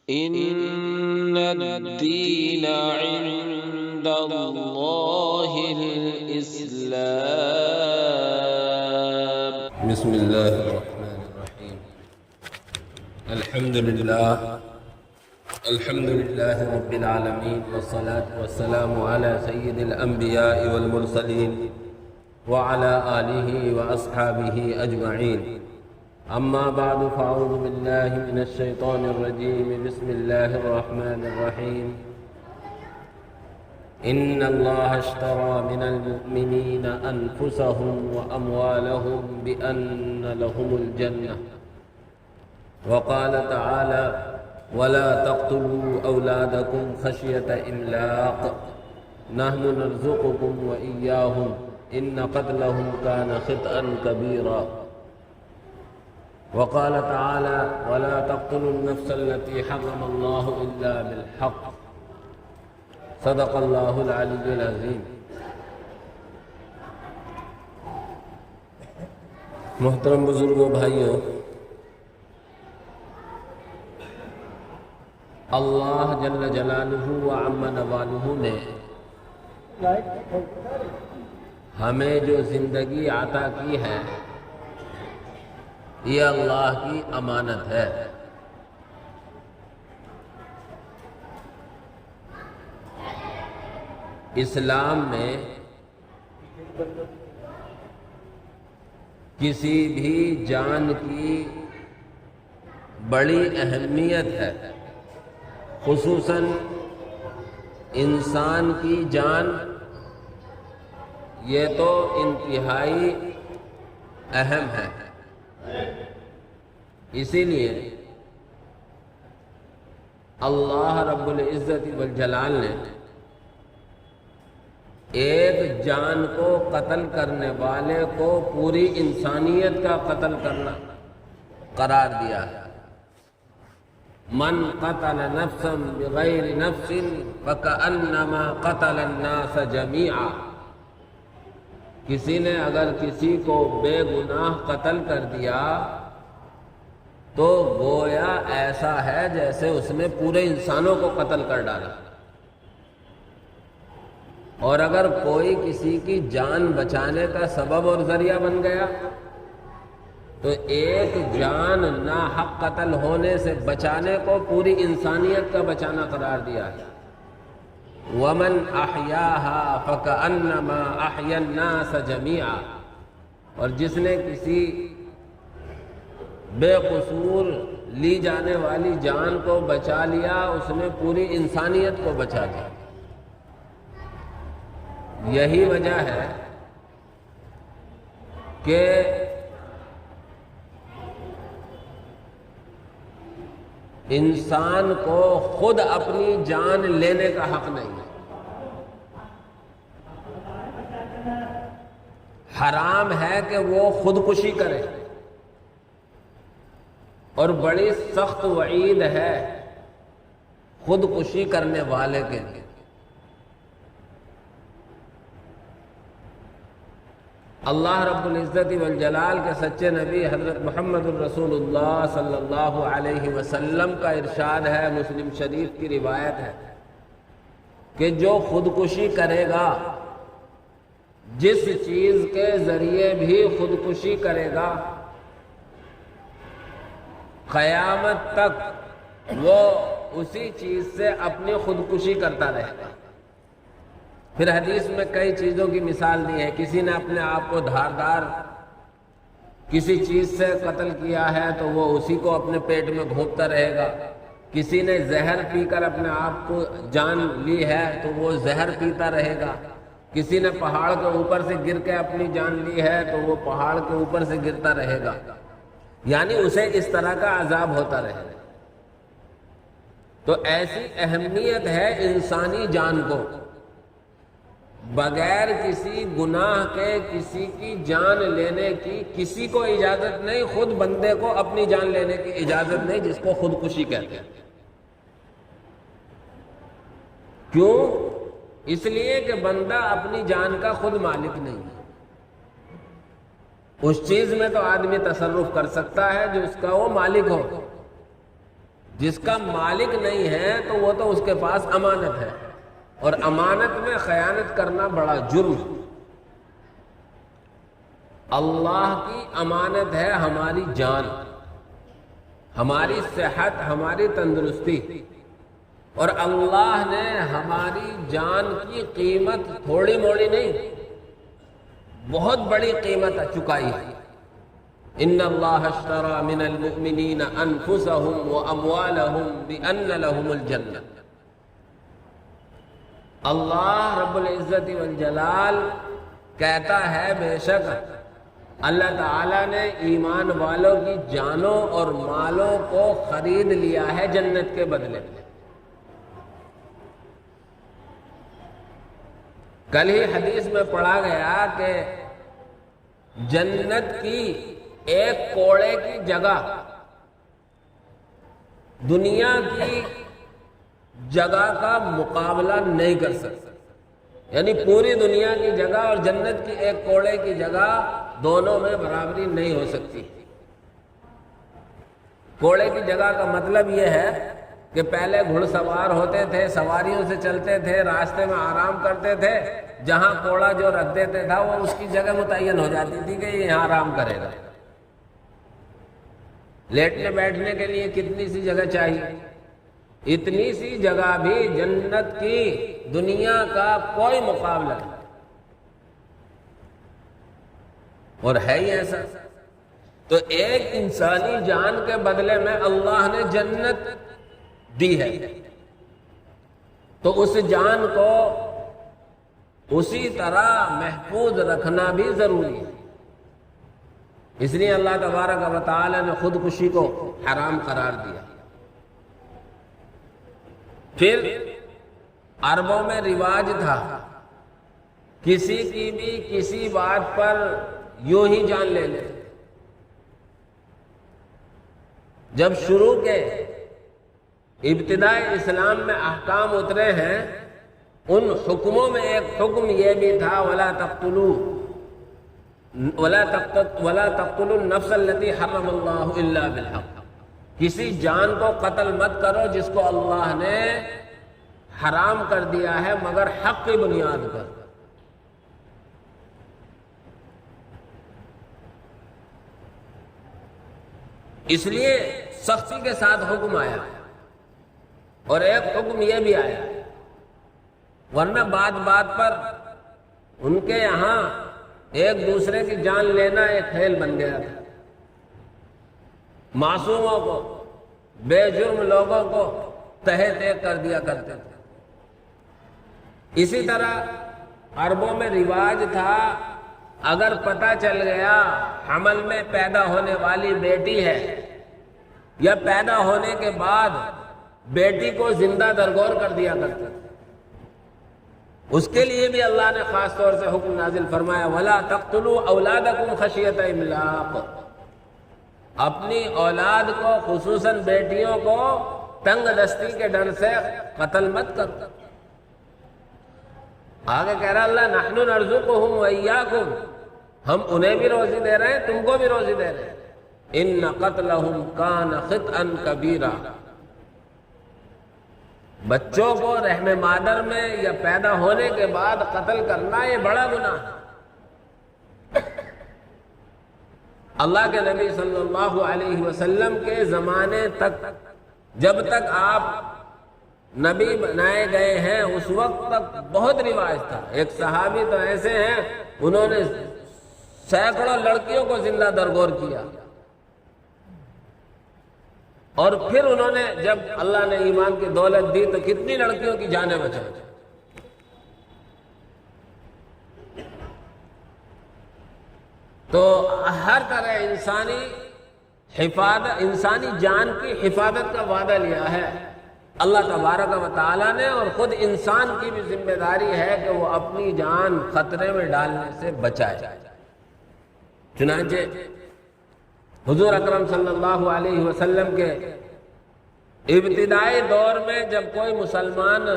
إن الدين عند الله الإسلام. بسم الله الرحمن الرحيم. الحمد لله رب العالمين، والصلاة والسلام على سيد الأنبياء والمرسلين وعلى آله وأصحابه أجمعين. أما بعد، فأعوذ بالله من الشيطان الرجيم. بسم الله الرحمن الرحيم. إن الله اشترى من المؤمنين أنفسهم وأموالهم بأن لهم الجنة. وقال تعالى: ولا تقتلوا أولادكم خشية إملاق نحن نرزقكم وإياهم إن قتلهم كان خطأ كبيرا. وقال تعالى: ولا تقتلوا النفس التي حرم الله إلا بالحق. صدق اللہ العلی العظیم. محترم بزرگوں، بھائیوں، اللہ جل جلالہ و عم نوالہ نے ہمیں جو زندگی عطا کی ہے، یہ اللہ کی امانت ہے. اسلام میں کسی بھی جان کی بڑی اہمیت ہے، خصوصاً انسان کی جان. یہ تو انتہائی اہم ہے. اسی لیے اللہ رب العزت والجلال نے ایک جان کو قتل کرنے والے کو پوری انسانیت کا قتل کرنا قرار دیا ہے. من قتل نفسا بغیر نفس فکأنما قتل الناس جميعا. کسی نے اگر کسی کو بے گناہ قتل کر دیا تو گویا ایسا ہے جیسے اس نے پورے انسانوں کو قتل کر ڈالا. اور اگر کوئی کسی کی جان بچانے کا سبب اور ذریعہ بن گیا تو ایک جان ناحق قتل ہونے سے بچانے کو پوری انسانیت کا بچانا قرار دیا ہے. وَمَنْ أَحْيَاهَا فَكَأَنَّمَا أَحْيَا النَّاسَ جَمِيعًا. اور جس نے کسی بے قصور لی جانے والی جان کو بچا لیا، اس نے پوری انسانیت کو بچا لیا. یہی وجہ ہے کہ انسان کو خود اپنی جان لینے کا حق نہیں ہے. حرام ہے کہ وہ خودکشی کرے، اور بڑی سخت وعید ہے خودکشی کرنے والے کے لیے. اللہ رب العزت والجلال کے سچے نبی حضرت محمد الرسول اللہ صلی اللہ علیہ وسلم کا ارشاد ہے، مسلم شریف کی روایت ہے کہ جو خودکشی کرے گا، جس چیز کے ذریعے بھی خودکشی کرے گا، قیامت تک وہ اسی چیز سے اپنی خودکشی کرتا رہے گا. پھر حدیث میں کئی چیزوں کی مثال دی ہے. کسی نے اپنے آپ کو دھاردار کسی چیز سے قتل کیا ہے تو وہ اسی کو اپنے پیٹ میں گھونپتا رہے گا. کسی نے زہر پی کر اپنے آپ کو جان لی ہے تو وہ زہر پیتا رہے گا. کسی نے پہاڑ کے اوپر سے گر کے اپنی جان لی ہے تو وہ پہاڑ کے اوپر سے گرتا رہے گا. یعنی اسے اس طرح کا عذاب ہوتا رہے گا. تو ایسی اہمیت ہے انسانی جان کو. بغیر کسی گناہ کے کسی کی جان لینے کی کسی کو اجازت نہیں. خود بندے کو اپنی جان لینے کی اجازت نہیں، جس کو خودکشی کہتے ہیں. کیوں؟ اس لیے کہ بندہ اپنی جان کا خود مالک نہیں ہے. اس چیز میں تو آدمی تصرف کر سکتا ہے جو اس کا وہ مالک ہو. جس کا مالک نہیں ہے تو وہ تو اس کے پاس امانت ہے، اور امانت میں خیانت کرنا بڑا جرم ہے۔ اللہ کی امانت ہے ہماری جان، ہماری صحت، ہماری تندرستی، اور اللہ نے ہماری جان کی قیمت تھوڑی موڑی نہیں، بہت بڑی قیمت چکائی ہے۔ ان اللہ اشترى من المؤمنین انفسهم واموالهم بان لهم الجنہ۔ اللہ رب العزت والجلال کہتا ہے بے شک اللہ تعالیٰ نے ایمان والوں کی جانوں اور مالوں کو خرید لیا ہے جنت کے بدلے میں۔ کل ہی حدیث میں پڑھا گیا کہ جنت کی ایک کوڑے کی جگہ دنیا کی جگہ کا مقابلہ نہیں کر سکتا، یعنی پوری دنیا کی جگہ اور جنت کی ایک کوڑے کی جگہ دونوں میں برابری نہیں ہو سکتی۔ کوڑے کی جگہ کا مطلب یہ ہے کہ پہلے گھڑ سوار ہوتے تھے، سواریوں سے چلتے تھے، راستے میں آرام کرتے تھے، جہاں کوڑا جو رکھ دیتے تھا وہ اس کی جگہ متعین ہو جاتی تھی کہ یہ یہاں آرام کرے گا۔ لیٹنے بیٹھنے کے لیے کتنی سی جگہ چاہیے؟ اتنی سی جگہ بھی جنت کی دنیا کا کوئی مقابلہ نہیں، اور ہے ہی ایسا۔ تو ایک انسانی جان کے بدلے میں اللہ نے جنت دی ہے، تو اس جان کو اسی طرح محفوظ رکھنا بھی ضروری ہے۔ اس لیے اللہ تبارک و تعالی نے خودکشی کو حرام قرار دیا۔ پھر عربوں میں رواج تھا کسی کی بھی کسی بات پر یوں ہی جان لے لے۔ جب شروع کے ابتدائی اسلام میں احکام اترے ہیں، ان حکموں میں ایک حکم یہ بھی تھا وَلَا تقتلوا النفس التي حرم اللہ الا بالحق، کسی جان کو قتل مت کرو جس کو اللہ نے حرام کر دیا ہے مگر حق کی بنیاد پر۔ اس لیے سختی کے ساتھ حکم آیا، اور ایک حکم یہ بھی آیا، ورنہ بات بات پر ان کے یہاں ایک دوسرے کی جان لینا ایک کھیل بن گیا تھا۔ معصوموں کو، بے جرم لوگوں کو تہہ تہہ کر دیا کرتے تھے۔ اسی طرح عربوں میں رواج تھا اگر پتہ چل گیا حمل میں پیدا ہونے والی بیٹی ہے یا پیدا ہونے کے بعد بیٹی کو زندہ درگور کر دیا کرتے تھے۔ اس کے لیے بھی اللہ نے خاص طور سے حکم نازل فرمایا وَلَا تَقْتُلُوا أَوْلَادَكُمْ خَشْيَةَ إِمْلَاقٍ، اپنی اولاد کو خصوصاً بیٹیوں کو تنگ دستی کے ڈر سے قتل مت کرو۔ آگے کہہ رہا اللہ نحن نرزقهم وإياكم، ہم انہیں بھی روزی دے رہے ہیں، تم کو بھی روزی دے رہے ہیں۔ إِنَّ قَتْلَهُمْ كَانَ خِطْئًا كَبِيرًا، بچوں کو رحم مادر میں یا پیدا ہونے کے بعد قتل کرنا یہ بڑا گناہ ہے۔ اللہ کے نبی صلی اللہ علیہ وسلم کے زمانے تک، جب تک آپ نبی بنائے گئے ہیں اس وقت تک بہت رواج تھا۔ ایک صحابی تو ایسے ہیں انہوں نے سینکڑوں لڑکیوں کو زندہ درگور کیا، اور پھر انہوں نے جب اللہ نے ایمان کی دولت دی تو کتنی لڑکیوں کی جانیں بچائی۔ تو ہر طرح انسانی جان کی حفاظت کا وعدہ لیا ہے اللہ تبارک و تعالیٰ نے، اور خود انسان کی بھی ذمہ داری ہے کہ وہ اپنی جان خطرے میں ڈالنے سے بچائے۔ چنانچہ حضور اکرم صلی اللہ علیہ وسلم کے ابتدائی دور میں جب کوئی مسلمان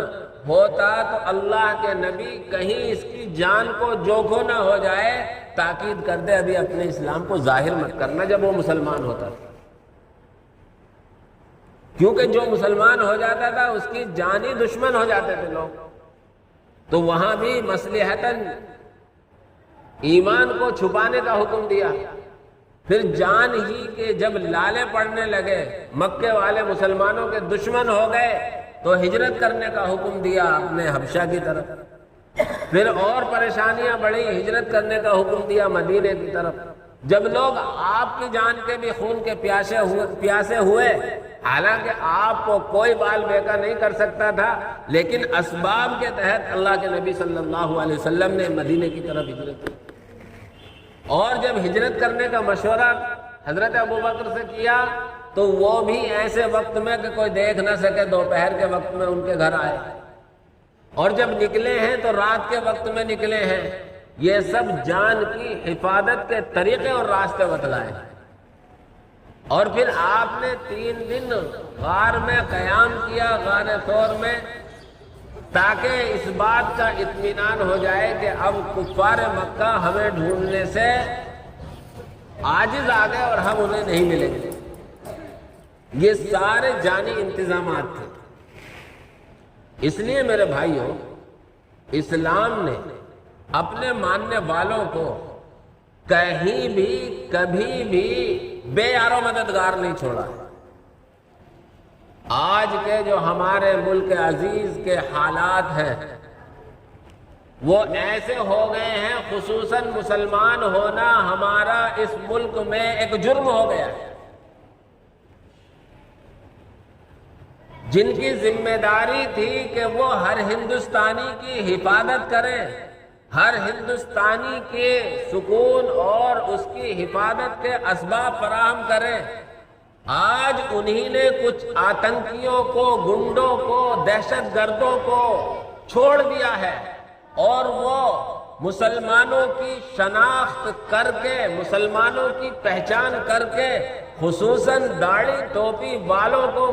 ہوتا تو اللہ کے نبی کہیں اس کی جان کو جوکھو نہ ہو جائے تاکید کر دے ابھی اپنے اسلام کو ظاہر مت کرنا، جب وہ مسلمان ہوتا تھا۔ کیونکہ جو مسلمان ہو جاتا تھا اس کی جانی دشمن ہو جاتے تھے لوگ، تو وہاں بھی مصلحتاً ایمان کو چھپانے کا حکم دیا۔ پھر جان ہی کے جب لالے پڑنے لگے، مکے والے مسلمانوں کے دشمن ہو گئے، تو ہجرت کرنے کا حکم دیا اپنے حبشہ کی طرف۔ پھر اور پریشانیاں بڑھی، ہجرت کرنے کا حکم دیا مدینے کی طرف۔ جب لوگ آپ کی جان کے بھی خون کے پیاسے ہوئے، حالانکہ آپ کو کوئی بال بیکا نہیں کر سکتا تھا، لیکن اسباب کے تحت اللہ کے نبی صلی اللہ علیہ وسلم نے مدینے کی طرف ہجرت کی۔ اور جب ہجرت کرنے کا مشورہ حضرت ابوبکر سے کیا تو وہ بھی ایسے وقت میں کہ کوئی دیکھ نہ سکے، دوپہر کے وقت میں ان کے گھر آئے، اور جب نکلے ہیں تو رات کے وقت میں نکلے ہیں۔ یہ سب جان کی حفاظت کے طریقے اور راستے بتلائے۔ اور پھر آپ نے 3 دن غار میں قیام کیا، غار ثور میں، تاکہ اس بات کا اطمینان ہو جائے کہ اب کفار مکہ ہمیں ڈھونڈنے سے عاجز آ گئے اور ہم انہیں نہیں ملیں گے۔ یہ سارے جانی انتظامات تھے۔ اس لیے میرے بھائیوں، اسلام نے اپنے ماننے والوں کو کہیں بھی کبھی بھی بے یار و مددگار نہیں چھوڑا۔ آج کے جو ہمارے ملک عزیز کے حالات ہیں وہ ایسے ہو گئے ہیں، خصوصاً مسلمان ہونا ہمارا اس ملک میں ایک جرم ہو گیا ہے۔ جن کی ذمہ داری تھی کہ وہ ہر ہندوستانی کی حفاظت کریں، ہر ہندوستانی کے سکون اور اس کی حفاظت کے اسباب فراہم کریں، آج انہی نے کچھ آتنکیوں کو، گنڈوں کو، دہشت گردوں کو چھوڑ دیا ہے، اور وہ مسلمانوں کی شناخت کر کے، مسلمانوں کی پہچان کر کے، خصوصاً داڑھی ٹوپی والوں کو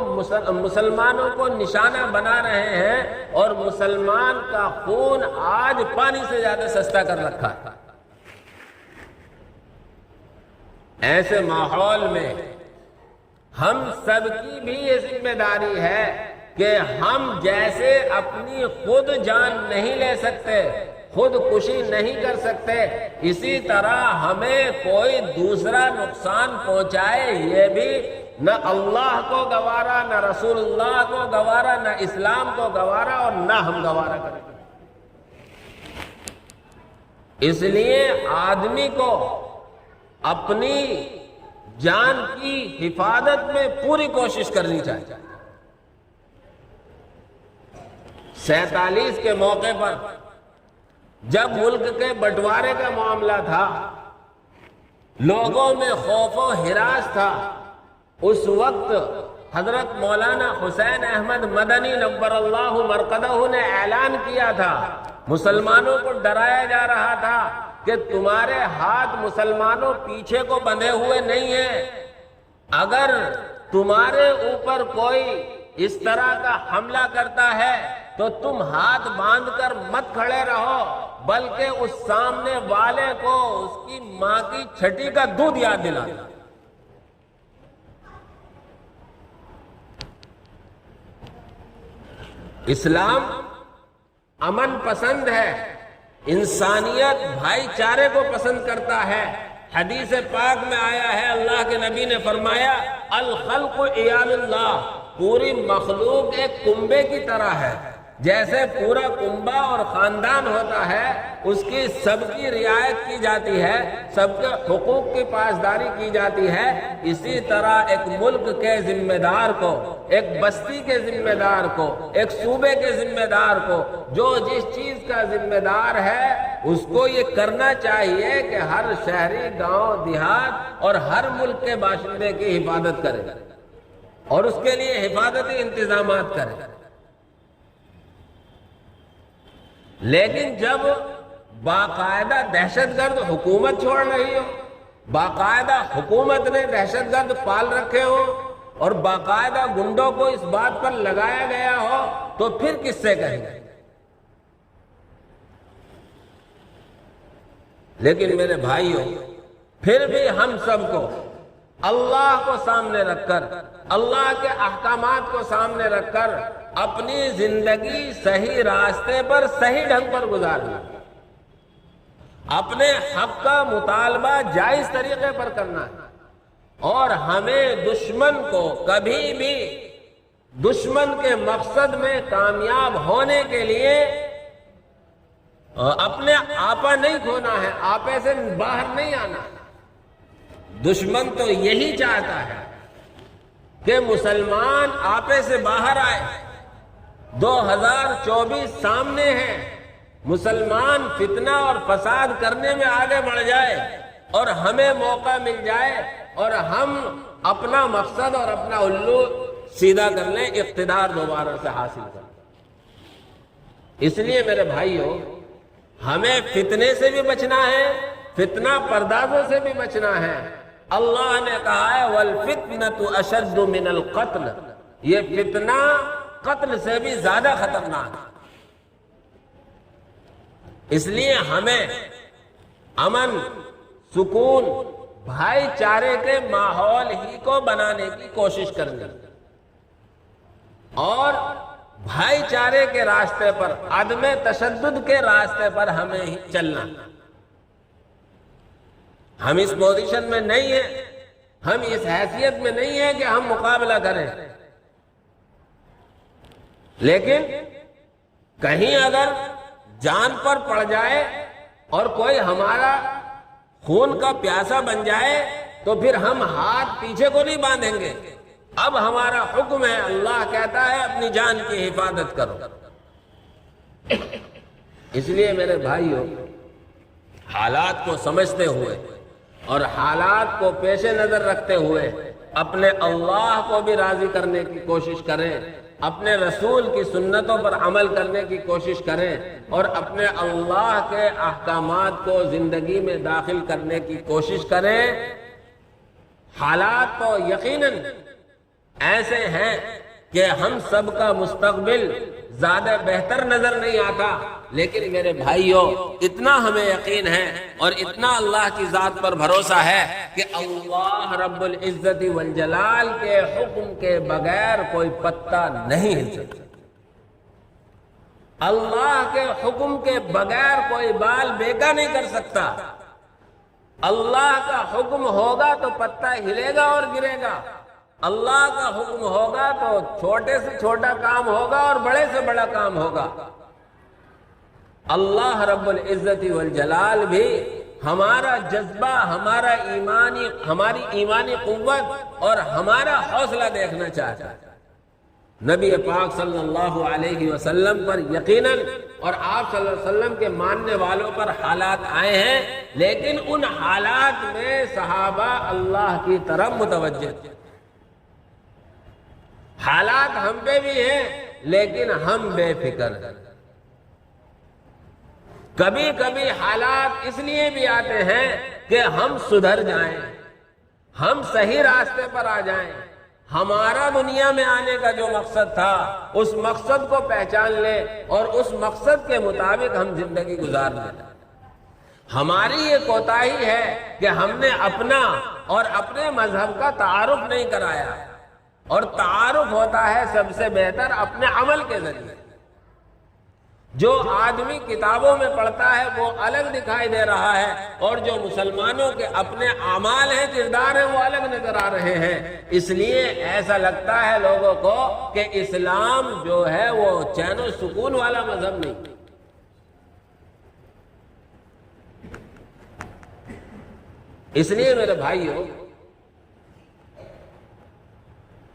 مسلمانوں کو نشانہ بنا رہے ہیں، اور مسلمان کا خون آج پانی سے زیادہ سستا کر رکھا ہے۔ ایسے ماحول میں ہم سب کی بھی یہ ذمہ داری ہے کہ ہم جیسے اپنی خود جان نہیں لے سکتے، خود کشی نہیں کر سکتے، اسی طرح ہمیں کوئی دوسرا نقصان پہنچائے یہ بھی نہ اللہ کو گوارا، نہ رسول اللہ کو گوارا، نہ اسلام کو گوارا، اور نہ ہم گوارا کریں۔ اس لیے آدمی کو اپنی جان کی حفاظت میں پوری کوشش کرنی چاہیے۔ 47 کے موقع پر جب ملک کے بٹوارے کا معاملہ تھا، لوگوں میں خوف و ہراس تھا، اس وقت حضرت مولانا حسین احمد مدنی نور اللہ مرقدہ نے اعلان کیا تھا، مسلمانوں کو ڈرایا جا رہا تھا کہ تمہارے ہاتھ مسلمانوں پیچھے کو بندھے ہوئے نہیں ہیں، اگر تمہارے اوپر کوئی اس طرح کا حملہ کرتا ہے تو تم ہاتھ باندھ کر مت کھڑے رہو، بلکہ اس سامنے والے کو اس کی ماں کی چھٹی کا دودھ یاد دلا۔ اسلام امن پسند ہے، انسانیت بھائی چارے کو پسند کرتا ہے۔ حدیث پاک میں آیا ہے، اللہ کے نبی نے فرمایا الخلق عیال اللہ، پوری مخلوق ایک کنبے کی طرح ہے، جیسے پورا کنبہ اور خاندان ہوتا ہے، اس کی سب کی رعایت کی جاتی ہے، سب کے حقوق کی پاسداری کی جاتی ہے، اسی طرح ایک ملک کے ذمہ دار کو، ایک بستی کے ذمہ دار کو، ایک صوبے کے ذمہ دار کو، جو جس چیز کا ذمہ دار ہے اس کو یہ کرنا چاہیے کہ ہر شہری، گاؤں دیہات اور ہر ملک کے باشندے کی حفاظت کرے اور اس کے لیے حفاظتی انتظامات کرے۔ لیکن جب باقاعدہ دہشت گرد حکومت چھوڑ رہی ہو، باقاعدہ حکومت نے دہشت گرد پال رکھے ہو، اور باقاعدہ گنڈوں کو اس بات پر لگایا گیا ہو، تو پھر کس سے کہیں گے؟ لیکن میرے بھائیوں، پھر بھی ہم سب کو اللہ کو سامنے رکھ کر، اللہ کے احکامات کو سامنے رکھ کر اپنی زندگی صحیح راستے پر صحیح ڈھنگ پر گزارنا، اپنے حق کا مطالبہ جائز طریقے پر کرنا ہے، اور ہمیں دشمن کو کبھی بھی دشمن کے مقصد میں کامیاب ہونے کے لیے اپنے آپا نہیں کھونا ہے، آپے سے باہر نہیں آنا ہے۔ دشمن تو یہی چاہتا ہے کہ مسلمان آپے سے باہر آئے۔ 2024 سامنے ہے، مسلمان فتنہ اور فساد کرنے میں آگے بڑھ جائے اور ہمیں موقع مل جائے اور ہم اپنا مقصد اور اپنا الو سیدھا کر لیں، اقتدار دوبارہ سے حاصل کر لیں۔ اس لیے میرے بھائیوں، ہمیں فتنے سے بھی بچنا ہے، فتنہ پردازوں سے بھی بچنا ہے۔ اللہ نے کہا ہے وَالْفِتْنَةُ أَشَدُّ مِنَ الْقَتْلِ، یہ فتنہ قتل سے بھی زیادہ خطرناک ہے۔ اس لیے ہمیں امن، سکون، بھائی چارے کے ماحول ہی کو بنانے کی کوشش کرنی اور بھائی چارے کے راستے پر، عدم تشدد کے راستے پر ہمیں ہی چلنا۔ ہم اس پوزیشن میں نہیں ہیں، ہم اس حیثیت میں نہیں ہیں کہ ہم مقابلہ کریں، لیکن کہیں اگر جان پر پڑ جائے اور کوئی ہمارا خون کا پیاسا بن جائے تو پھر ہم ہاتھ پیچھے کو نہیں باندھیں گے۔ اب ہمارا حکم ہے، اللہ کہتا ہے اپنی جان کی حفاظت کرو۔ اس لیے میرے بھائیوں، حالات کو سمجھتے ہوئے اور حالات کو پیش نظر رکھتے ہوئے اپنے اللہ کو بھی راضی کرنے کی کوشش کریں، اپنے رسول کی سنتوں پر عمل کرنے کی کوشش کریں اور اپنے اللہ کے احکامات کو زندگی میں داخل کرنے کی کوشش کریں۔ حالات تو یقیناً ایسے ہیں کہ ہم سب کا مستقبل زیادہ بہتر نظر نہیں آتا، لیکن میرے بھائیوں اتنا ہمیں یقین ہے اور اتنا اللہ کی ذات پر بھروسہ ہے کہ اللہ رب العزت والجلال کے حکم کے بغیر کوئی پتا نہیں ہل سکتا، اللہ کے حکم کے بغیر کوئی بال بیکا نہیں کر سکتا۔ اللہ کا حکم ہوگا تو پتا ہلے گا اور گرے گا، اللہ کا حکم ہوگا تو چھوٹے سے چھوٹا کام ہوگا اور بڑے سے بڑا کام ہوگا۔ اللہ رب العزت والجلال بھی ہمارا جذبہ، ہماری ایمانی قوت اور ہمارا حوصلہ دیکھنا چاہتا ہے۔ نبی پاک صلی اللہ علیہ وسلم پر یقیناً اور آپ صلی اللہ علیہ وسلم کے ماننے والوں پر حالات آئے ہیں، لیکن ان حالات میں صحابہ اللہ کی طرف متوجہ تھے۔ حالات ہم پہ بھی ہیں لیکن ہم بے فکر ہیں۔ کبھی کبھی حالات اس لیے بھی آتے ہیں کہ ہم سدھر جائیں، ہم صحیح راستے پر آ جائیں، ہمارا دنیا میں آنے کا جو مقصد تھا اس مقصد کو پہچان لیں اور اس مقصد کے مطابق ہم زندگی گزار لیں۔ ہماری یہ کوتاہی ہے کہ ہم نے اپنا اور اپنے مذہب کا تعارف نہیں کرایا، اور تعارف ہوتا ہے سب سے بہتر اپنے عمل کے ذریعے۔ جو آدمی کتابوں میں پڑھتا ہے وہ الگ دکھائی دے رہا ہے، اور جو مسلمانوں کے اپنے اعمال ہیں، کردار ہیں، وہ الگ نظر آ رہے ہیں۔ اس لیے ایسا لگتا ہے لوگوں کو کہ اسلام جو ہے وہ چین و سکون والا مذہب نہیں۔ اس لیے میرے بھائیوں،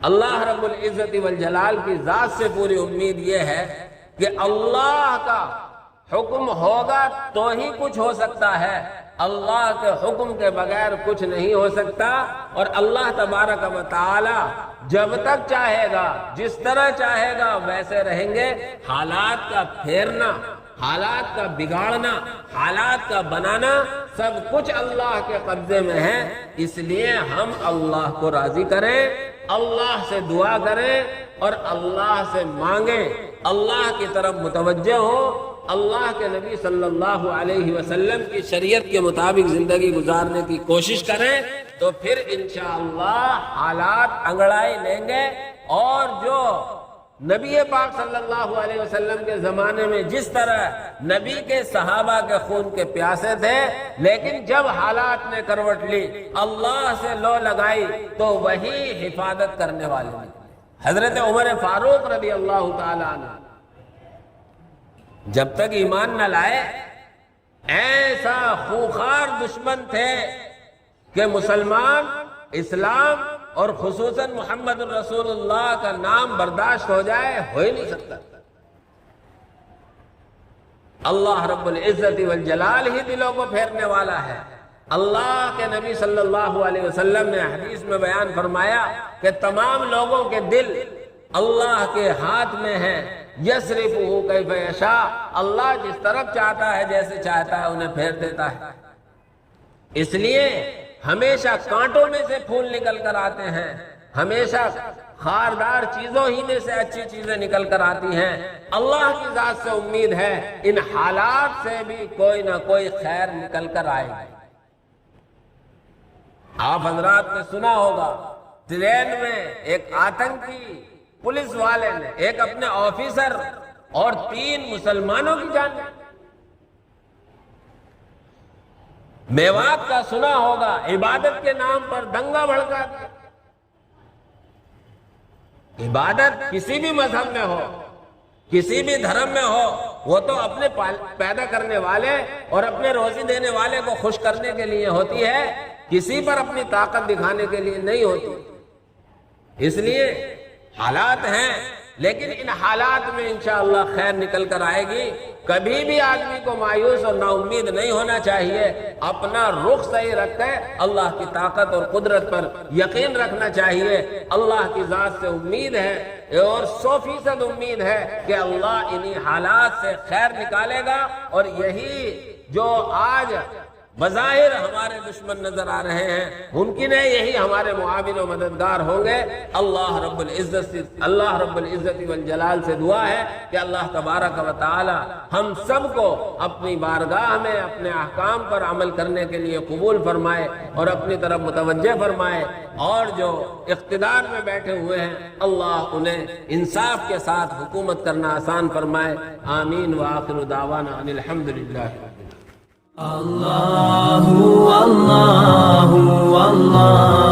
اللہ رب العزت والجلال کی ذات سے پوری امید یہ ہے کہ اللہ کا حکم ہوگا تو ہی کچھ ہو سکتا ہے، اللہ کے حکم کے بغیر کچھ نہیں ہو سکتا۔ اور اللہ تبارک و تعالی جب تک چاہے گا، جس طرح چاہے گا ویسے رہیں گے۔ حالات کا پھیرنا، حالات کا بگاڑنا، حالات کا بنانا سب کچھ اللہ کے قبضے میں ہے۔ اس لیے ہم اللہ کو راضی کریں، اللہ سے دعا کریں اور اللہ سے مانگیں، اللہ کی طرف متوجہ ہو اللہ کے نبی صلی اللہ علیہ وسلم کی شریعت کے مطابق زندگی گزارنے کی کوشش کریں تو پھر انشاءاللہ حالات انگڑائی لیں گے، اور جو نبی پاک صلی اللہ علیہ وسلم کے زمانے میں جس طرح نبی کے صحابہ کے خون کے پیاسے تھے، لیکن جب حالات نے کروٹ لی، اللہ سے لو لگائی، تو وہی حفاظت کرنے والے نکلے۔ حضرت عمر فاروق رضی اللہ تعالی عنہ جب تک ایمان نہ لائے، ایسا خونخوار دشمن تھے کہ مسلمان اسلام اور خصوصاً محمد الرسول اللہ کا نام برداشت ہو جائے، ہو ہی نہیں سکتا۔ اللہ رب العزت والجلال ہی دلوں کو پھیرنے والا ہے۔ اللہ کے نبی صلی اللہ علیہ وسلم نے حدیث میں بیان فرمایا کہ تمام لوگوں کے دل اللہ کے ہاتھ میں ہیں، یصرفہ کیف یشاء، اللہ جس طرف چاہتا ہے جیسے چاہتا ہے انہیں پھیر دیتا ہے۔ اس لیے ہمیشہ کانٹوں میں سے پھول نکل کر آتے ہیں، ہمیشہ خاردار چیزوں ہی میں سے اچھی چیزیں نکل کر آتی ہیں۔ اللہ کی ذات سے امید ہے ان حالات سے بھی کوئی نہ کوئی خیر نکل کر آئے گی۔ آپ حضرات نے سنا ہوگا، ٹرین میں ایک آتنکی پولیس والے نے ایک اپنے آفیسر اور 3 مسلمانوں کی جان لی۔ میوات کا سنا ہوگا، عبادت کے نام پر دنگا بھڑکا دیا۔ عبادت کسی بھی مذہب میں ہو، کسی بھی دھرم میں ہو، وہ تو اپنے پیدا کرنے والے اور اپنے روزی دینے والے کو خوش کرنے کے لیے ہوتی ہے، کسی پر اپنی طاقت دکھانے کے لیے نہیں ہوتی۔ اس لیے حالات ہیں، لیکن ان حالات میں انشاءاللہ خیر نکل کر آئے گی۔ کبھی بھی آدمی کو مایوس اور نا امید نہیں ہونا چاہیے، اپنا رخ صحیح رکھ کے اللہ کی طاقت اور قدرت پر یقین رکھنا چاہیے۔ اللہ کی ذات سے امید ہے اور 100% امید ہے کہ اللہ انہی حالات سے خیر نکالے گا، اور یہی جو آج بظاہر ہمارے دشمن نظر آ رہے ہیں، ممکن ہے یہی ہمارے معاون و مددگار ہوں گے۔ اللہ رب العزت والجلال سے دعا ہے کہ اللہ تبارک و تعالی ہم سب کو اپنی بارگاہ میں اپنے احکام پر عمل کرنے کے لیے قبول فرمائے اور اپنی طرف متوجہ فرمائے، اور جو اقتدار میں بیٹھے ہوئے ہیں اللہ انہیں انصاف کے ساتھ حکومت کرنا آسان فرمائے۔ آمین وآخر دعوانا ان الحمدللہ۔ اللہ اللہ اللہ